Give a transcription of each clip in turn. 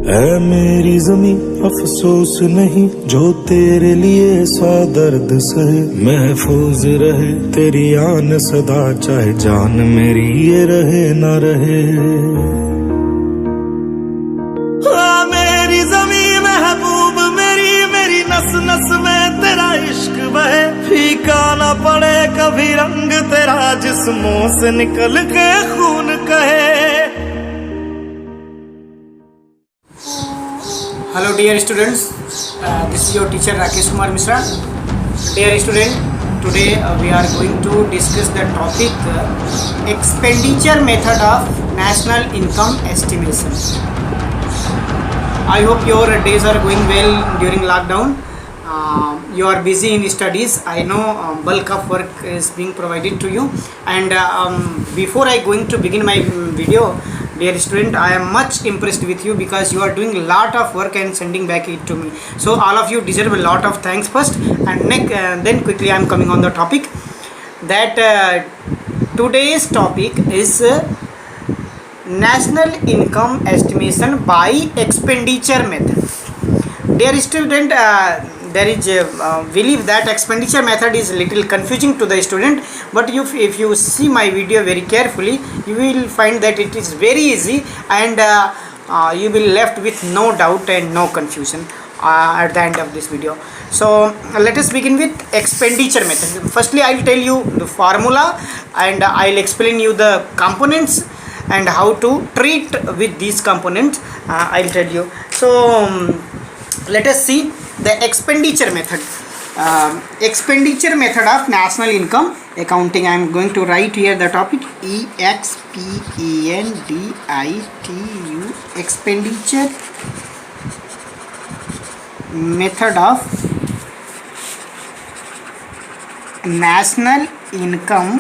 ऐ मेरी जमी अफसोस नहीं जो तेरे लिए सौ दर्द सहे, महफूज रहे तेरी आन सदा चाहे जान मेरी ये रहे न रहे। मेरी जमी महबूब मेरी, मेरी नस नस में तेरा इश्क बहे, फीका न पड़े कभी रंग तेरा जिस्मों से निकल के खून कहे। Hello dear students, this is your teacher Rakesh Kumar Mishra. Dear student, today we are going to discuss the topic expenditure method of national income estimation. I hope your days are going well during lockdown. You are busy in studies. I know bulk of work is being provided to you, and before I going to begin my video, dear student, I am much impressed with you because you are doing a lot of work and sending back it to me. So all of you deserve a lot of thanks first, and then quickly I am coming on the topic that today's topic is national income estimation by expenditure method. Dear student, there is believe that expenditure method is little confusing to the student, but if you see my video very carefully, you will find that it is very easy, and you will left with no doubt and no confusion at the end of this video. So let us begin with expenditure method. Firstly, I will tell you the formula, and I will explain you the components and how to treat with these components. I will tell you. So let us see the expenditure method. Expenditure method of national income accounting. I am going to write here the topic EXPENDITU, expenditure method of national income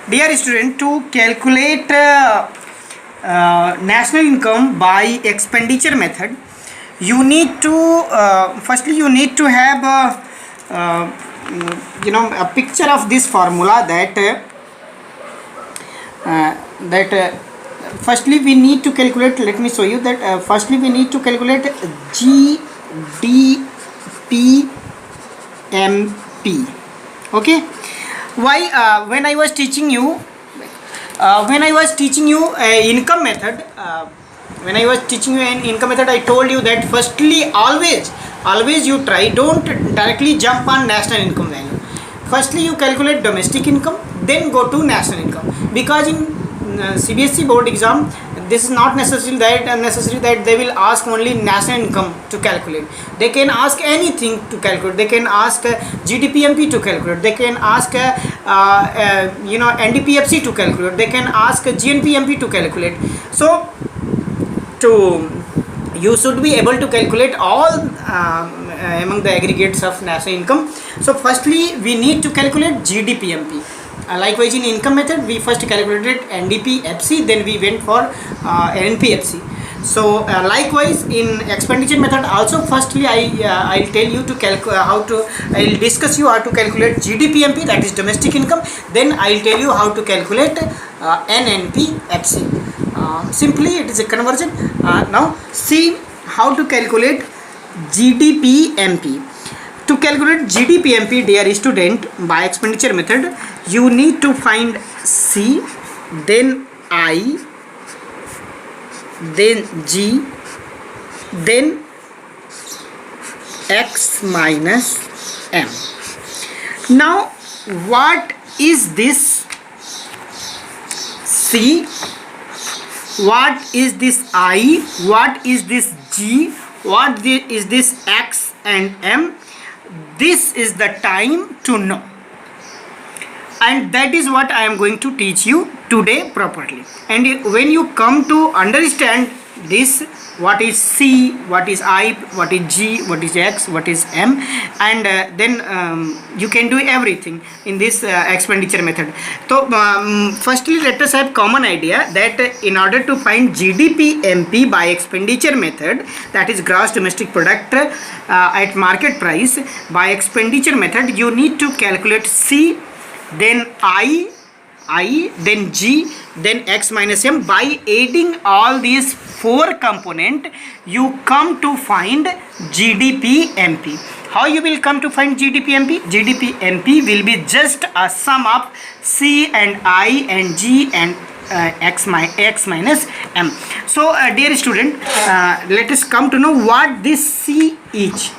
Dear student, to calculate national income by expenditure method, you need to firstly you need to have a picture of this formula that firstly we need to calculate. Let me show you that firstly we need to calculate GDPMP. Okay. Why? When I was teaching you income method, I told you that firstly always you try, don't directly jump on national income value. Firstly you calculate domestic income, then go to national income, because in CBSE board exam this is not necessary that they will ask only national income to calculate. They can ask anything to calculate. They can ask GDPMP to calculate. They can ask NDPFC to calculate. They can ask GNPMP to calculate. So you should be able to calculate all among the aggregates of national income. So firstly we need to calculate GDPMP. Likewise in income method we first calculated NDPFC, then we went for NPFC. So likewise in expenditure method also, firstly I'll tell you to I'll discuss you how to calculate GDPMP, that is domestic income, then I'll tell you how to calculate NNPFC. Simply it is a conversion. Now see how to calculate GDPMP. To calculate GDPMP, dear student, by expenditure method, you need to find C, then I, then G, then X minus M. Now, what is this C? What is this I? What is this G? What is this X and M? This is the time to know, and that is what I am going to teach you today properly. And when you come to understand this, what is C, what is I, what is G, what is X, what is M, and then you can do everything in this expenditure method. So firstly let us have common idea that in order to find GDPMP by expenditure method, that is gross domestic product at market price, by expenditure method you need to calculate C, then I, I, then G, then X minus M. By adding all these four component, you come to find GDP-MP. How you will come to find GDP-MP? GDP-MP will be just a sum of C and I and G and X minus M. So dear student, let us come to know what this C is.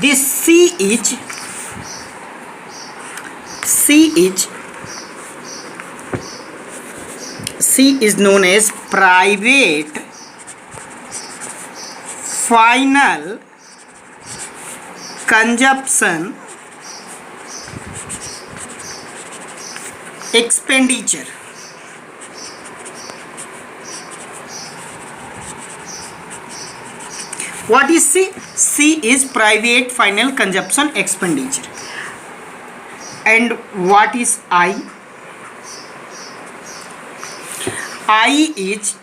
This C is known as private final consumption expenditure. What is C? C is private final consumption expenditure. And what is I? I is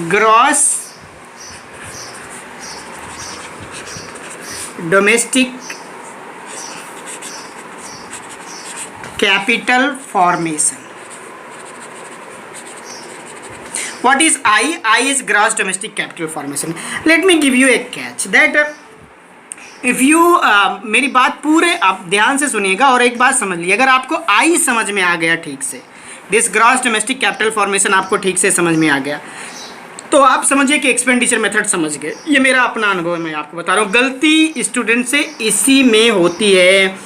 gross domestic capital formation. What is I? I is gross domestic capital formation. Let me give you a catch that if you मेरी बात पूरे आप ध्यान से सुनिएगा और एक बात समझ लीजिए. अगर आपको I समझ में आ गया ठीक से, this gross domestic capital formation आपको ठीक से समझ में आ गया, तो आप समझिए कि एक्सपेंडिचर मेथड समझ गए. ये मेरा अपना अनुभव है, मैं आपको बता रहा हूँ. गलती स्टूडेंट से इसी में होती है.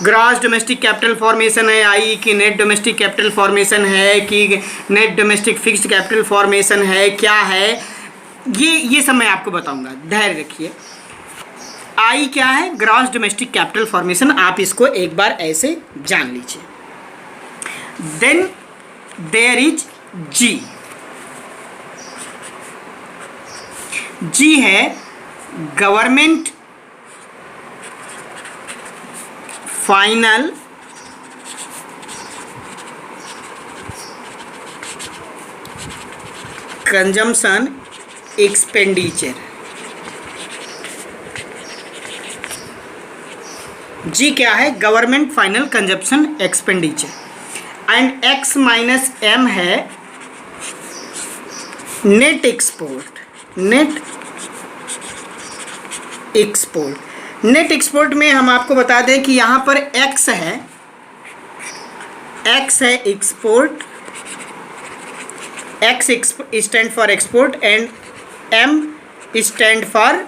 ग्रॉस डोमेस्टिक कैपिटल फॉर्मेशन है आई कि नेट डोमेस्टिक कैपिटल फॉर्मेशन है कि net domestic fixed capital formation है, क्या है ये सब मैं आपको बताऊंगा. धैर्य रखिए. आई क्या है? Gross domestic capital formation. आप इसको एक बार ऐसे जान लीजिए. Then there is G. G है government final consumption expenditure. G क्या है? Government final consumption expenditure. And X minus M है net export. Net export. Net export में हम आपको बता दें कि यहाँ पर एक्स है, एक्स है export, X stand for export and M stand for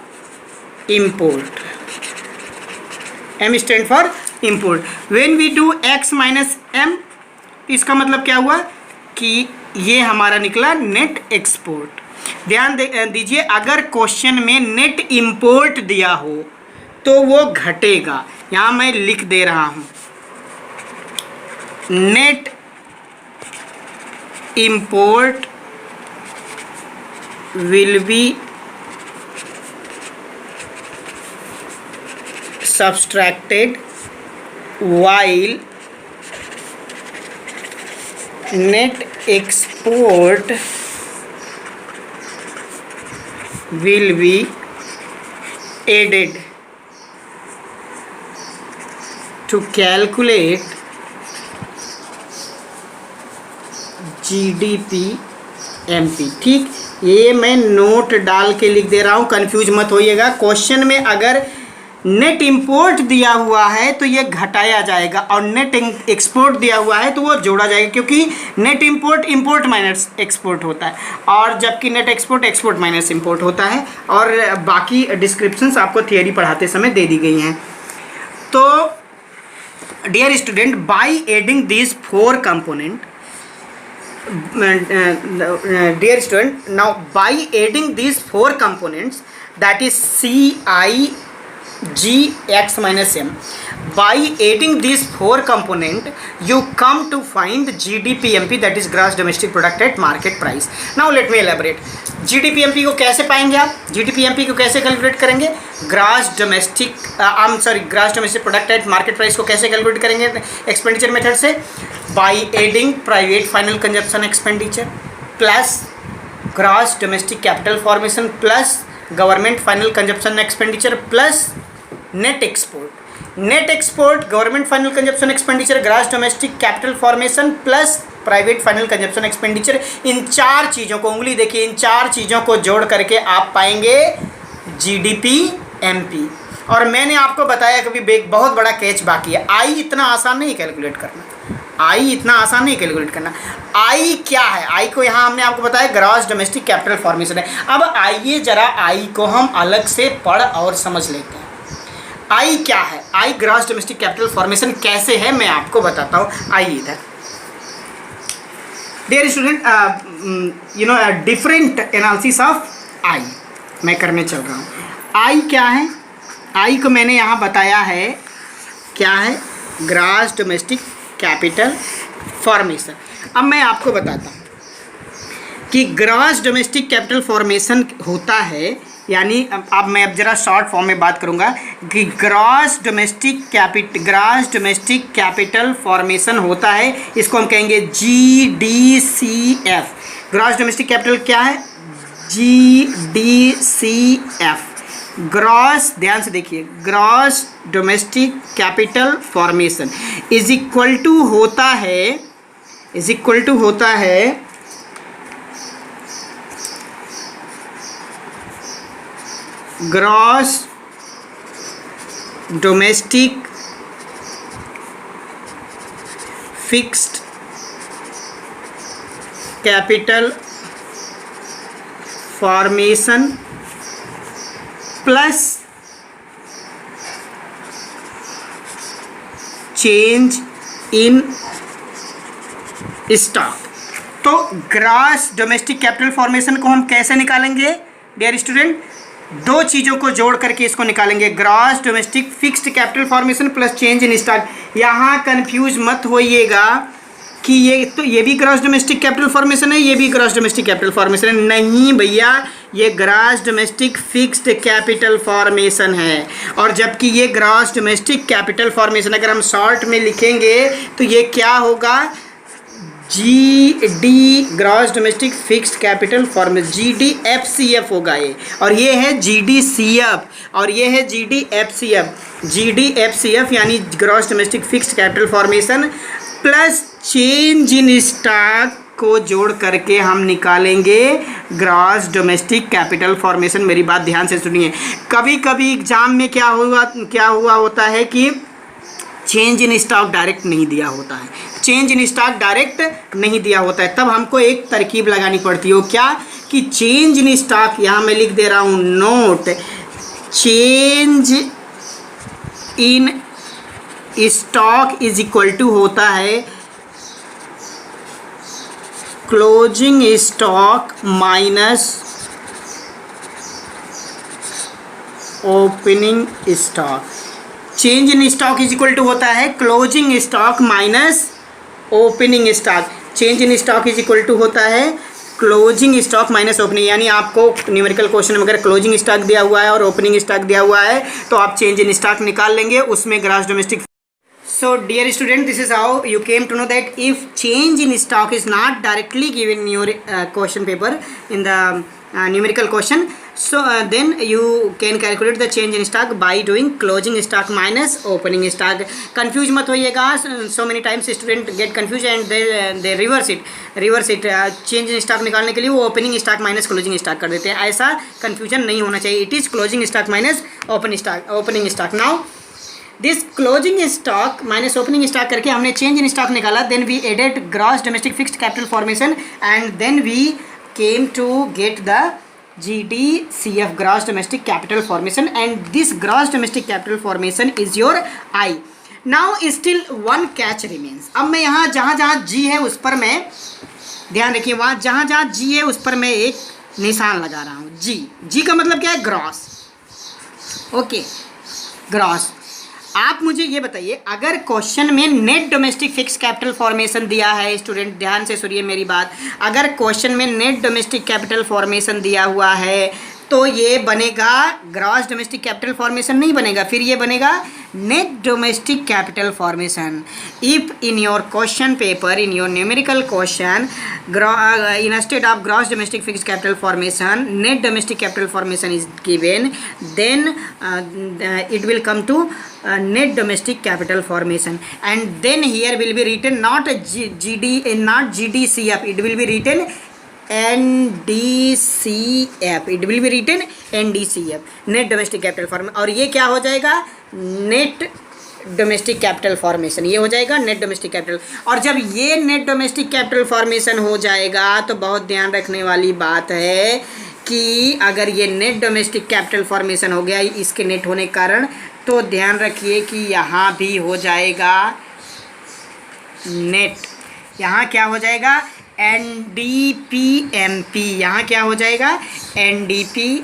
import. M stand for import. When we do X minus M, इसका मतलब क्या हुआ कि ये हमारा निकला नेट एक्सपोर्ट. ध्यान दीजिए, अगर क्वेश्चन में नेट इंपोर्ट दिया हो तो वो घटेगा. यहाँ मैं लिख दे रहा हूँ net import will be subtracted while net export will be added to calculate GDP-MP. ठीक, ये मैं नोट डाल के लिख दे रहा हूँ, कंफ्यूज मत होइएगा. क्वेश्चन में अगर नेट इंपोर्ट दिया हुआ है तो ये घटाया जाएगा और नेट एक्सपोर्ट दिया हुआ है तो वो जोड़ा जाएगा, क्योंकि net import import minus export होता है और जबकि net export export minus import होता है. और बाकी डिस्क्रिप्शंस आपको थियरी पढ़ाते समय दे दी गई हैं. तो dear student, by adding these four component, dear student, now by adding these four components, that is C, I, G, X minus M, by adding these four component you come to find GDP-MP, that is gross domestic product at market price. Now let me elaborate. GDP-MP को कैसे पाएंगे आप? GDP-MP को कैसे calculate करेंगे? Gross domestic product at market price को कैसे calculate करेंगे एक्सपेंडिचर मेथड से? By adding private final consumption expenditure plus gross domestic capital formation plus government final consumption expenditure plus net export. Net export, government final consumption expenditure, gross domestic capital formation plus private final consumption expenditure, इन 4 चीज़ों को, उंगली देखिए, इन 4 चीज़ों को जोड़ करके आप पाएंगे जीडीपी एमपी। और मैंने आपको बताया कभी बहुत बड़ा कैच बाकी है, आई इतना आसान नहीं कैलकुलेट करना, आई इतना आसान नहीं कैलकुलेट करना। आई क्या है? आई को यहाँ हमने आपको बताया ग्रॉस डोमेस्टिक कैपिटल फॉर्मेशन है। अब आइए जरा आई को हम अलग से पढ़ और समझ लेते हैं। आई क्या है? I gross domestic capital formation कैसे है मैं आपको बताता हूँ। आइए इधर, dear student, you know different analysis of I मैं करने चल रहा हूँ। आई क्या है? आई को मैंने यहाँ बताया है क्या है, ग्रॉस डोमेस्टिक कैपिटल फॉर्मेशन। अब मैं आपको बताता हूँ कि ग्रॉस डोमेस्टिक कैपिटल फॉर्मेशन होता है, यानी अब मैं ज़रा शॉर्ट फॉर्म में बात करूँगा कि ग्रॉस डोमेस्टिक कैपिटल फॉर्मेशन होता है, इसको हम कहेंगे GDCF। ग्रॉस डोमेस्टिक कैपिटल क्या है? GDCF, ग्रॉस, ध्यान से देखिए, gross domestic capital formation is equal to होता है gross domestic fixed capital formation plus change in stock. तो ग्रॉस डोमेस्टिक कैपिटल फॉर्मेशन को हम कैसे निकालेंगे डियर स्टूडेंट? 2 चीज़ों को जोड़ करके इसको निकालेंगे, gross domestic fixed capital formation plus change in stock. यहाँ कंफ्यूज मत होइएगा कि ये भी ग्रॉस डोमेस्टिक कैपिटल फॉर्मेशन है, ये भी ग्रॉस डोमेस्टिक कैपिटल फॉर्मेशन है। नहीं भैया, ये gross domestic fixed capital formation है। और जबकि ये ग्रॉस डोमेस्टिक कैपिटल फॉर्मेशन अगर हम शॉर्ट में लिखेंगे तो ये क्या होगा? GD, gross domestic fixed capital formation, GDFCF होगा ये, और ये है GDCF और ये है GDFCF। GDFCF यानी gross domestic fixed capital formation plus change in stock को जोड़ करके हम निकालेंगे ग्रॉस डोमेस्टिक कैपिटल फॉर्मेशन। मेरी बात ध्यान से सुनिए, कभी कभी एग्जाम में क्या हुआ होता है कि चेंज इन स्टॉक डायरेक्ट नहीं दिया होता है, तब हमको एक तरकीब लगानी पड़ती है। वो क्या कि चेंज इन स्टॉक, यहाँ मैं लिख दे रहा हूँ note, change in stock is equal to होता है closing stock minus opening stock. Change in stock is equal to होता है closing stock minus opening stock. Change in stock is equal to होता है क्लोजिंग स्टॉक माइनस ओपनिंग, यानी आपको numerical question में अगर क्लोजिंग स्टॉक दिया हुआ है और ओपनिंग स्टॉक दिया हुआ है तो आप चेंज इन स्टॉक निकाल लेंगे, उसमें gross domestic. So dear student, this is how you came to know that if change in stock is not directly given in your question paper in the numerical question, so then you can calculate the change in stock by doing closing stock minus opening stock. Confuse मत होइएगा, so many times student get confused and they reverse it. Change in stock निकालने के लिए वो opening stock minus closing stock कर देते हैं, ऐसा confusion नहीं होना चाहिए। It is closing stock minus opening stock. Now this closing stock minus opening stock करके हमने चेंज इन स्टॉक निकाला, then we added gross domestic fixed capital formation and then we came to get the GDCF, gross domestic capital formation, and this gross domestic capital formation is your I. Now still one catch remains. अब मैं यहाँ जहाँ G है उस पर मैं ध्यान रखिए, वहाँ जहाँ G है उस पर मैं एक निशान लगा रहा हूँ। G का मतलब क्या है? ग्रॉस। Okay, gross. आप मुझे ये बताइए, अगर क्वेश्चन में net domestic fix capital formation दिया है, स्टूडेंट ध्यान से सुनिए मेरी बात, अगर क्वेश्चन में नेट डोमेस्टिक कैपिटल फॉर्मेशन दिया हुआ है तो ये बनेगा ग्रॉस डोमेस्टिक कैपिटल फॉर्मेशन नहीं बनेगा, फिर ये बनेगा net domestic capital formation. If in your question paper, in your numerical question, instead of gross domestic fixed capital formation, net domestic capital formation is given, then it will come to net domestic capital formation, and then here will be written not not GDCF, it will be written NDCF, it will be written NDCF, net domestic capital formation. और ये क्या हो जाएगा, net domestic capital formation, ये हो जाएगा net domestic capital. और जब ये नेट डोमेस्टिक कैपिटल फॉर्मेशन हो जाएगा तो बहुत ध्यान रखने वाली बात है कि अगर ये नेट डोमेस्टिक कैपिटल फॉर्मेशन हो गया इसके नेट होने के कारण, तो ध्यान रखिए कि यहाँ भी हो जाएगा नेट, यहाँ क्या हो जाएगा NDPMP, यहाँ क्या हो जाएगा NDPMP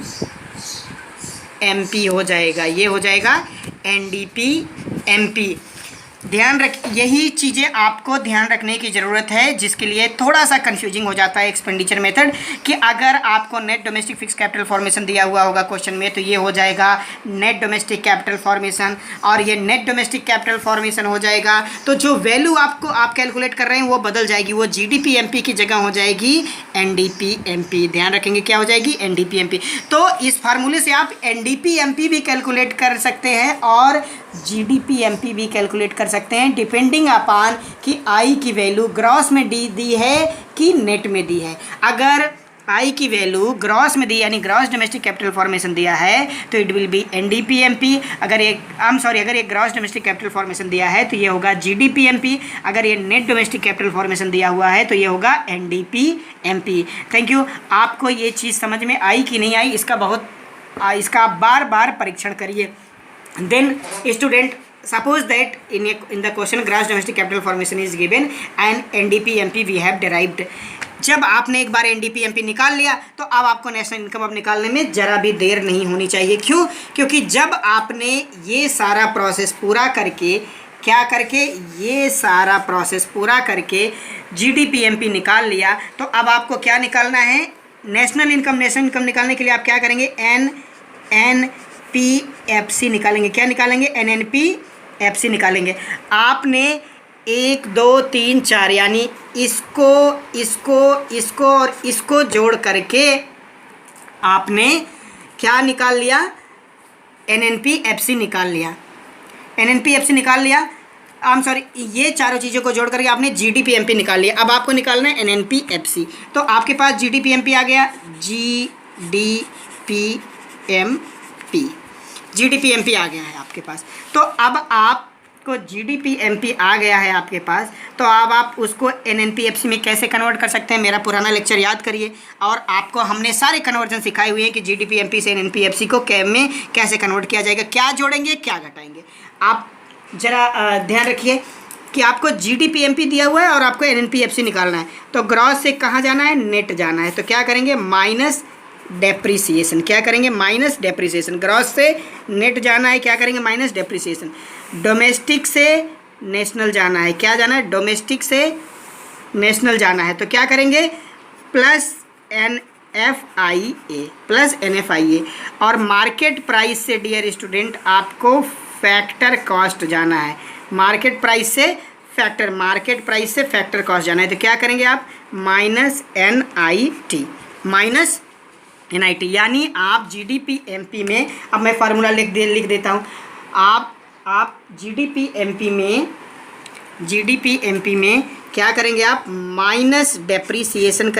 हो जाएगा, ये हो जाएगा NDPMP। ध्यान रख, यही चीज़ें आपको ध्यान रखने की ज़रूरत है, जिसके लिए थोड़ा सा कंफ्यूजिंग हो जाता है एक्सपेंडिचर मेथड, कि अगर आपको net domestic fix capital formation दिया हुआ होगा क्वेश्चन में तो ये हो जाएगा नेट डोमेस्टिक कैपिटल फॉर्मेशन, और ये नेट डोमेस्टिक कैपिटल फॉर्मेशन हो जाएगा तो जो वैल्यू आपको आप कैलकुलेट कर रहे हैं वो बदल जाएगी, वो GDPMP की जगह हो जाएगी NDPMP। ध्यान रखेंगे क्या हो जाएगी NDPMP। तो इस फार्मूले से आप NDPMP भी कैलकुलेट कर सकते हैं और GDPMP भी कैलकुलेट कर सकते हैं, डिपेंडिंग अपॉन कि आई की वैल्यू ग्रॉस में दी है कि नेट में दी है। अगर आई की वैल्यू ग्रॉस में दी यानी ग्रॉस डोमेस्टिक कैपिटल फॉर्मेशन दिया है तो इट विल बी NDPMP। अगर ये ग्रॉस डोमेस्टिक कैपिटल फॉर्मेशन दिया है तो ये होगा GDPMP। अगर ये नेट डोमेस्टिक कैपिटल फॉर्मेशन दिया हुआ है तो ये होगा NDPMP। Thank you. आपको ये चीज़ समझ में आई कि नहीं आई, इसका आप बार बार परीक्षण करिए। Then student, suppose that in the question gross domestic capital formation is given and NDPMP we have derived। जब आपने एक बार NDPMP निकाल लिया तो अब आपको नेशनल इनकम अब निकालने में ज़रा भी देर नहीं होनी चाहिए। क्यों? क्योंकि जब आपने ये सारा प्रोसेस पूरा करके ये सारा प्रोसेस पूरा करके GDPMP निकाल लिया तो अब आपको क्या निकालना है, नेशनल इनकम निकालने के लिए आप क्या करेंगे, NNPFC निकालेंगे। क्या निकालेंगे? NNPFC निकालेंगे। आपने 1 2 3 4 यानी इसको और इसको जोड़ करके आपने क्या निकाल लिया, NNPFC निकाल लिया। NNPFC निकाल लिया, ये चारों चीज़ों को जोड़ करके आपने GDPMP निकाल लिया। अब आपको निकालना है NNPFC। तो आपके पास GDPMP आ गया, GDPMP आ गया है आपके पास। तो अब आपको GDPMP आ गया है आपके पास, तो अब आप उसको NNPFC में कैसे कन्वर्ट कर सकते हैं, मेरा पुराना लेक्चर याद करिए। और आपको हमने सारे कन्वर्जन सिखाए हुए हैं कि GDPMP से NNPFC को कैम में कैसे कन्वर्ट किया जाएगा, क्या जोड़ेंगे क्या घटाएंगे। आप ज़रा ध्यान रखिए कि आपको GDPMP दिया हुआ है और आपको NNPFC निकालना है। तो ग्रॉस से कहाँ जाना है, नेट जाना है। तो क्या करेंगे, माइनस डेप्रीसिएशन। क्या करेंगे, माइनस डेप्रीसिएशन। ग्रॉस से नेट जाना है, क्या करेंगे, माइनस डेप्रीसिएशन। डोमेस्टिक से नेशनल जाना है, क्या जाना है, डोमेस्टिक से नेशनल जाना है। तो क्या करेंगे, प्लस NFIA। और मार्केट प्राइस से डियर स्टूडेंट आपको फैक्टर कॉस्ट जाना है। मार्केट प्राइस से फैक्टर कॉस्ट जाना है। तो क्या करेंगे आप, माइनस NIT यानी आप GDPMP में, अब मैं फार्मूला लिख देता हूँ। आप GDPMP में क्या करेंगे, आप माइनस डेप्रीसिएशन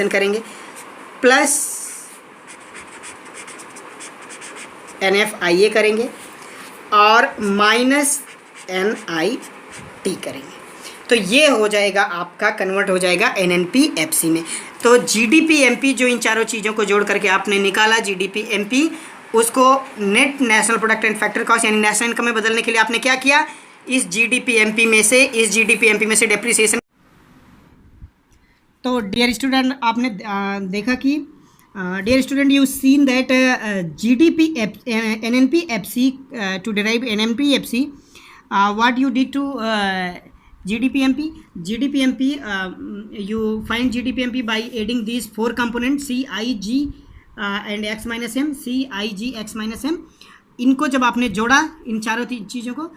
करेंगे, प्लस NFIA करेंगे और माइनस NIT करेंगे। तो ये हो जाएगा आपका, कन्वर्ट हो जाएगा NNPFC में। तो GDPMP जो इन चारों चीज़ों को जोड़ करके आपने निकाला GDPMP, उसको net national product and factor cost यानी नेशनल इनकम में बदलने के लिए आपने क्या किया, इस GDPMP में से डेप्रीसिएशन। तो डियर स्टूडेंट, आपने देखा कि dear student, you seen that NNPFC to derive NNPFC, what you did to GDPMP, you find GDPMP by adding these four components CIG and X minus M, CIG X minus M. इनको जब आपने जोड़ा इन चारों चीज़ों को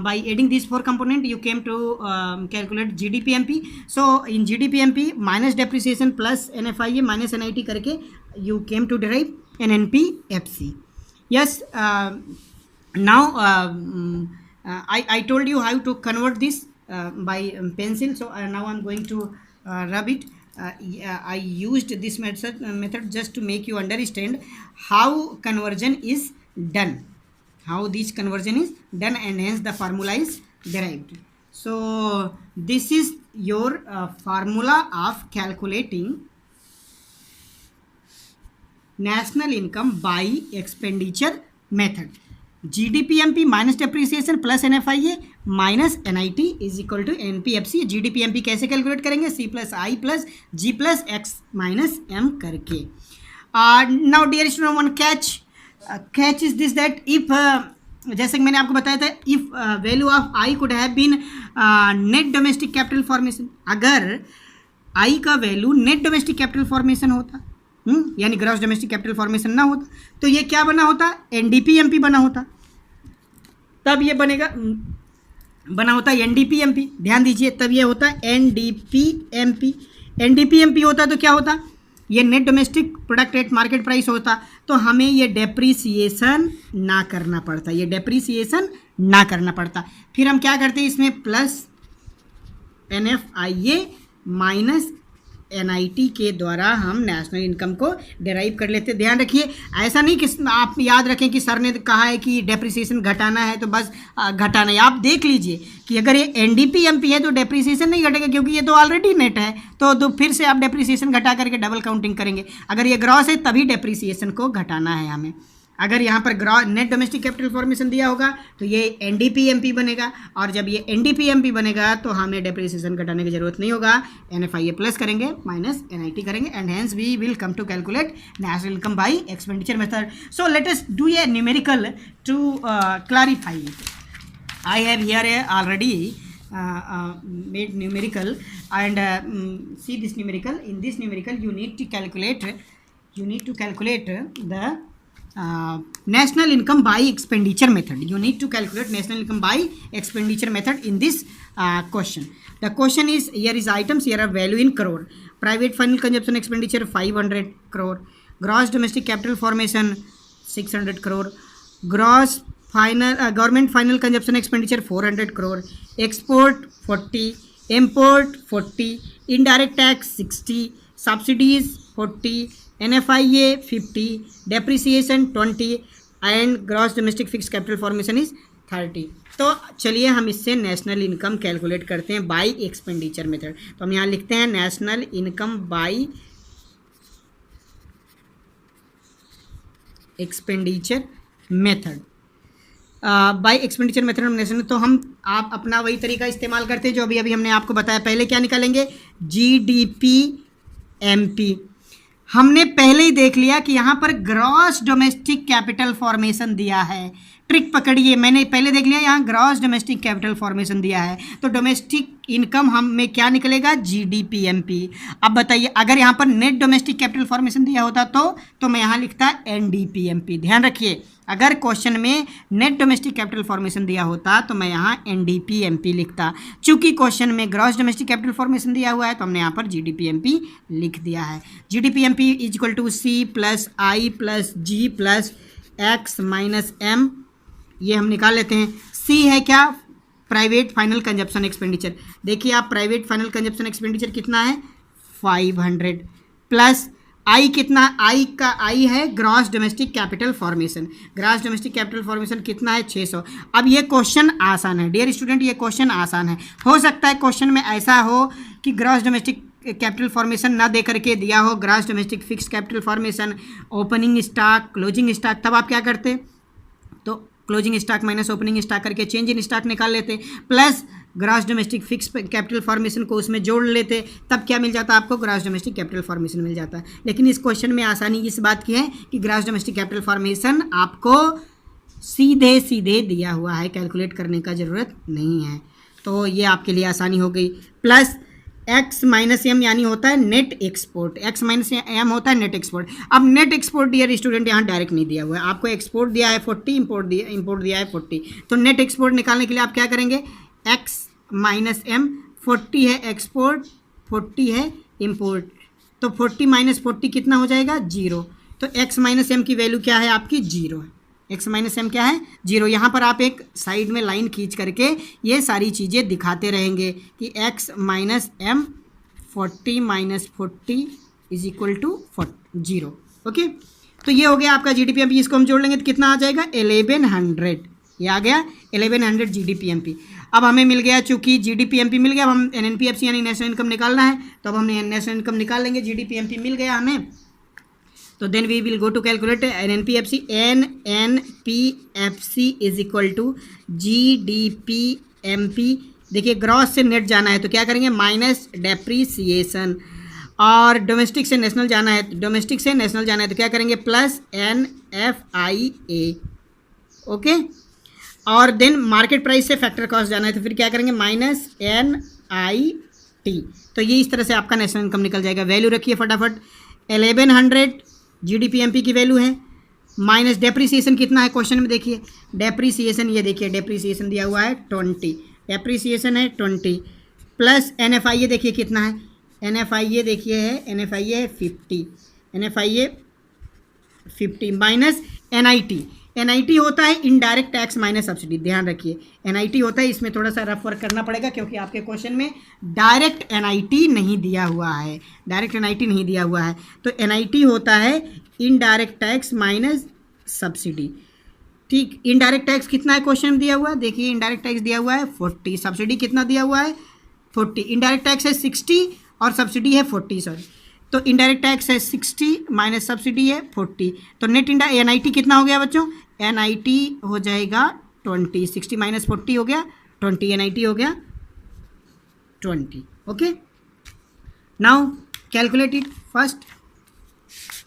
by adding these four components you came to calculate GDPMP. So in GDPMP minus depreciation plus NFIA minus NIT करके you came to derive NNPFC. Yes, now I told you how to convert this by pencil. So now I'm going to rub it. I used this method just to make you understand how conversion is done, how this conversion is done, and hence the formula is derived. So this is your formula of calculating national income by expenditure method. GDPMP minus depreciation plus NFIA minus NIT is equal to NPFC. GDPMP कैसे calculate करेंगे? C plus I plus G plus X minus M करके. Now dear student, one catch. Catch is this that if जैसे कि मैंने आपको बताया था, if value of I could have been net domestic capital formation, अगर I का value net domestic capital formation होता, यानी ग्रॉस डोमेस्टिक कैपिटल फॉर्मेशन ना होता, तो ये क्या बना होता? NDPMP बना होता. तब ये बना होता NDPMP. ध्यान दीजिए, तब ये होता NDPMP. NDPMP होता तो क्या होता? ये net domestic product at market price होता, तो हमें ये डेप्रीसिएशन ना करना पड़ता. फिर हम क्या करते हैं, इसमें प्लस NFIA माइनस NIT के द्वारा हम नेशनल इनकम को डेराइव कर लेते. ध्यान रखिए, ऐसा नहीं कि आप याद रखें कि सर ने कहा है कि डेप्रिसिएशन घटाना है तो बस घटाना है. आप देख लीजिए कि अगर ये NDPMP है तो डेप्रिसिएशन नहीं घटेगा, क्योंकि ये तो ऑलरेडी नेट है, तो फिर से आप डेप्रिसिएशन घटा करके डबल काउंटिंग करेंगे. अगर ये ग्रॉस है तभी डेप्रिसिएशन को घटाना है हमें. अगर यहाँ पर नेट डोमेस्टिक कैपिटल फॉर्मेशन दिया होगा तो ये NDPMP बनेगा, और जब ये NDPMP बनेगा तो हमें डेप्रिसिएशन घटाने की जरूरत नहीं होगा. NFIA प्लस करेंगे माइनस NIT करेंगे, and hence we will come to calculate national income by expenditure method. So let us do a numerical to clarify it. I have here already made numerical, and see this numerical. In this numerical you need to calculate the national income by expenditure method. You need to calculate national income by expenditure method in this question. The question is, here is items, here are value in crore. Private final consumption expenditure 500 crore. Gross domestic capital formation 600 crore. Gross final government final consumption expenditure 400 crore. Export 40, import 40, indirect tax 60, subsidies 40, NFIA 50, depreciation 20, and gross domestic fixed capital formation is 30. तो चलिए हम इससे national income calculate करते हैं bye expenditure method. तो हम यहाँ लिखते हैं national income by expenditure method. Bye expenditure method हम नेशनल, तो आप अपना वही तरीका इस्तेमाल करते हैं जो अभी हमने आपको बताया. पहले क्या निकालेंगे? GDPMP. हमने पहले ही देख लिया कि यहाँ पर ग्रॉस डोमेस्टिक कैपिटल फॉर्मेशन दिया है. ट्रिक पकड़िए, मैंने पहले देख लिया यहाँ ग्रॉस डोमेस्टिक कैपिटल फॉर्मेशन दिया है, तो डोमेस्टिक इनकम हम में क्या निकलेगा? GDPMP. अब बताइए, अगर यहाँ पर नेट डोमेस्टिक कैपिटल फॉर्मेशन दिया होता तो मैं यहाँ लिखता NDPMP. ध्यान रखिए, अगर क्वेश्चन में नेट डोमेस्टिक कैपिटल फॉर्मेशन दिया होता तो मैं यहाँ NDPMP लिखता. चूंकि क्वेश्चन में ग्रॉस डोमेस्टिक कैपिटल फॉर्मेशन दिया हुआ है तो हमने यहाँ पर GDPMP लिख दिया है. GDPMP is equal to C plus I plus G plus X minus M. ये हम निकाल लेते हैं. C है क्या? Private final consumption expenditure. देखिए आप, प्राइवेट फाइनल कंजप्शन एक्सपेंडिचर कितना है? 500 प्लस I कितना? I है gross domestic capital formation. Gross domestic capital formation कितना है? 600. अब ये क्वेश्चन आसान है डियर स्टूडेंट, ये क्वेश्चन आसान है. हो सकता है क्वेश्चन में ऐसा हो कि ग्रॉस डोमेस्टिक कैपिटल फॉर्मेशन ना दे करके दिया हो gross domestic fixed capital formation, opening stock, closing stock. तब आप क्या करते? तो closing stock minus opening stock करके चेंज इन स्टॉक निकाल लेते, plus gross domestic fix capital formation को उसमें जोड़ लेते. तब क्या मिल जाता? आपको ग्रॉस डोमेस्टिक कैपिटल फॉर्मेशन मिल जाता. लेकिन इस क्वेश्चन में आसानी इस बात की है कि ग्रॉस डोमेस्टिक कैपिटल फॉर्मेशन आपको सीधे दिया हुआ है, कैलकुलेट करने का ज़रूरत नहीं है. तो ये आपके लिए आसानी हो गई। प्लस एक्स माइनस एम यानी होता है net export, X minus M होता है नेट एक्सपोर्ट। अब नेट एक्सपोर्ट डियर स्टूडेंट यहाँ डायरेक्ट नहीं दिया हुआ है, आपको एक्सपोर्ट दिया है 40, इंपोर्ट दिया है 40। तो नेट एक्सपोर्ट निकालने के लिए आप क्या करेंगे, एक्स माइनस एम, 40 है एक्सपोर्ट, 40 है इंपोर्ट, तो 40 माइनस 40 कितना हो जाएगा, 0। तो एक्स माइनस एम की वैल्यू क्या है आपकी, 0 है। एक्स माइनस एम क्या है, 0। यहाँ पर आप एक साइड में लाइन खींच करके ये सारी चीज़ें दिखाते रहेंगे कि X minus M 40 minus 40 is equal to 0। Okay, तो ये हो गया आपका GDP-MP। इसको हम जोड़ लेंगे तो कितना आ जाएगा, 1100। ये आ गया 1100 GDP-MP। अब हमें मिल गया, चूंकि GDP-MP मिल गया, अब हम NNP-FC यानी नेशनल इनकम निकालना है, तो अब हमने नेशनल इनकम निकाल लेंगे। GDP-MP मिल गया हमें, तो then we will go to calculate NNP-FC। NNP-FC is equal to GDP-MP। देखिए ग्रॉस से नेट जाना है तो क्या करेंगे, माइनस डेप्रीसिएशन, और डोमेस्टिक से नेशनल जाना है, डोमेस्टिक से नेशनल जाना है तो क्या करेंगे, प्लस NFIA। ओके, और देन मार्केट प्राइस से फैक्टर कॉस्ट जाना है तो फिर क्या करेंगे, माइनस NIT। तो ये इस तरह से आपका नेशनल इनकम निकल जाएगा। वैल्यू रखिए फटाफट, 1100 GDP-MP की वैल्यू है, माइनस डेप्रीसिएशन कितना है क्वेश्चन में देखिए, डेप्रीसिएशन ये देखिए डेप्रीसिएशन दिया हुआ है 20, डेप्रीसिएशन है 20, प्लस NFIA देखिए कितना है, NFIA देखिए है, NFIA है 50, NFIA 50 माइनस NIT होता है इनडायरेक्ट टैक्स माइनस सब्सिडी। ध्यान रखिए NIT होता है, इसमें थोड़ा सा रफ वर्क करना पड़ेगा क्योंकि आपके क्वेश्चन में डायरेक्ट NIT नहीं दिया हुआ है, डायरेक्ट NIT नहीं दिया हुआ है। तो NIT होता है इनडायरेक्ट टैक्स माइनस सब्सिडी। ठीक, इनडायरेक्ट टैक्स कितना है क्वेश्चन में दिया हुआ है, देखिए इनडायरेक्ट टैक्स दिया हुआ है 40, सब्सिडी कितना दिया हुआ है 40, इनडायरेक्ट टैक्स है 60 और सब्सिडी है 40, सॉरी। तो इनडायरेक्ट टैक्स है 60 माइनस सब्सिडी है 40, तो नेट NIT कितना हो गया बच्चों, NIT हो जाएगा 20, 60 माइनस 40 हो गया 20, NIT हो गया 20। Okay, now calculate it first,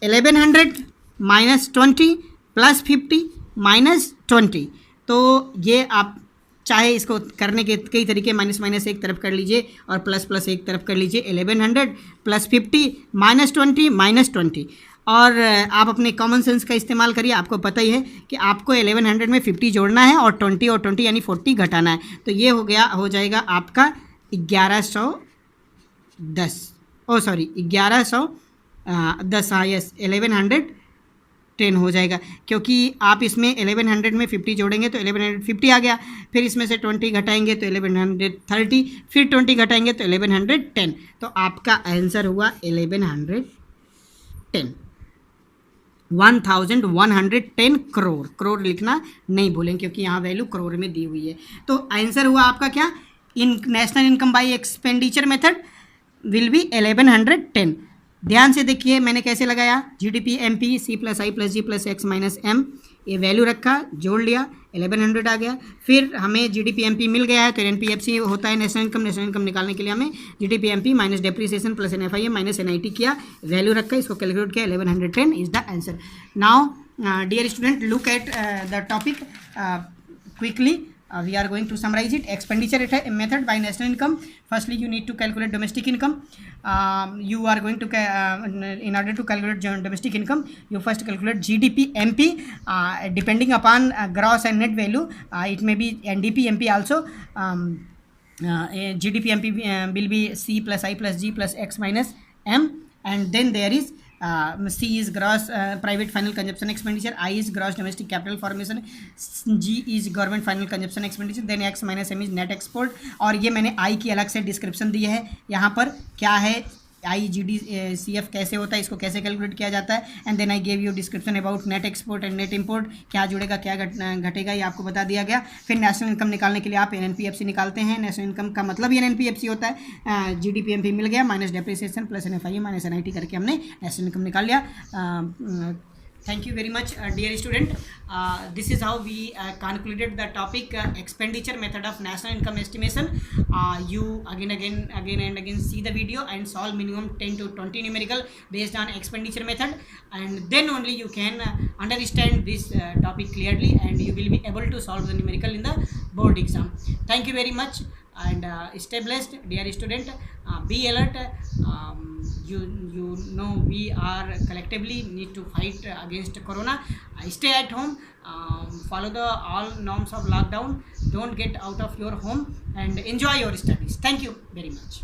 1100 minus 20 plus 50 minus 20। तो ये आप चाहे इसको करने के कई तरीके, माइनस माइनस एक तरफ कर लीजिए और प्लस प्लस एक तरफ कर लीजिए, 1100 प्लस 50 माइनस 20 माइनस 20। और आप अपने कॉमन सेंस का इस्तेमाल करिए, आपको पता ही है कि आपको 1100 में 50 जोड़ना है और 20 यानी 40 घटाना है। तो ये हो जाएगा आपका 1110, ओ सॉरी 1110, हाँ यस 1110 हो जाएगा, क्योंकि आप इसमें 1100 में 50 जोड़ेंगे तो 1150 आ गया, फिर इसमें से 20 घटाएंगे तो 1130, फिर 20 घटाएंगे तो 1110। तो आपका आंसर हुआ 1110, 1110 करोड़। करोड़ लिखना नहीं भूलें क्योंकि यहाँ वैल्यू करोड़ में दी हुई है। तो आंसर हुआ आपका क्या, in national income by expenditure method will be 1110। ध्यान से देखिए मैंने कैसे लगाया, GDP-MP C plus I plus G plus X minus M, ये वैल्यू रखा, जोड़ लिया, 1100 आ गया। फिर हमें GDP-MP मिल गया है तो NNP-FC होता है नेशनल इनकम। नेशनल इनकम निकालने के लिए हमें GDP-MP minus depreciation plus NFIA minus NIT किया, वैल्यू रखा, इसको कैलकुलेट किया, 1110 is the answer. Now dear student, look at the topic quickly. We are going to summarize it. Expenditure method by national income. Firstly, you need to calculate domestic income. You are going to in order to calculate domestic income, you first calculate GDP-MP. Depending upon gross and net value, it may be NDP-MP also. GDP-MP will be C plus I plus G plus X minus M, and then there is C is gross private final consumption expenditure, I is gross domestic capital formation, G is government final consumption expenditure, then X minus M is net export. और ये मैंने I की अलग से description दी है, यहाँ पर क्या है IGDCF कैसे होता है, इसको कैसे कैलकुलेट किया जाता है, and then I gave you description about net export and net import, क्या जुड़ेगा क्या घटेगा ये आपको बता दिया गया। फिर नेशनल इनकम निकालने के लिए आप NNP-FC निकालते हैं। नेशनल इनकम का मतलब ही NNP-FC होता है, GDP-MP मिल गया minus depreciation plus NFIA minus NIT करके हमने नेशनल इनकम निकाल लिया। Thank you very much, dear student. This is how we concluded the topic expenditure method of national income estimation. You again see the video and solve minimum 10 to 20 numerical based on expenditure method, and then only you can understand this topic clearly and you will be able to solve the numerical in the board exam. Thank you very much. and stay blessed, dear student. Be alert. You know we are collectively need to fight against corona. Stay at home. Follow the all norms of lockdown. Don't get out of your home and enjoy your studies. Thank you very much.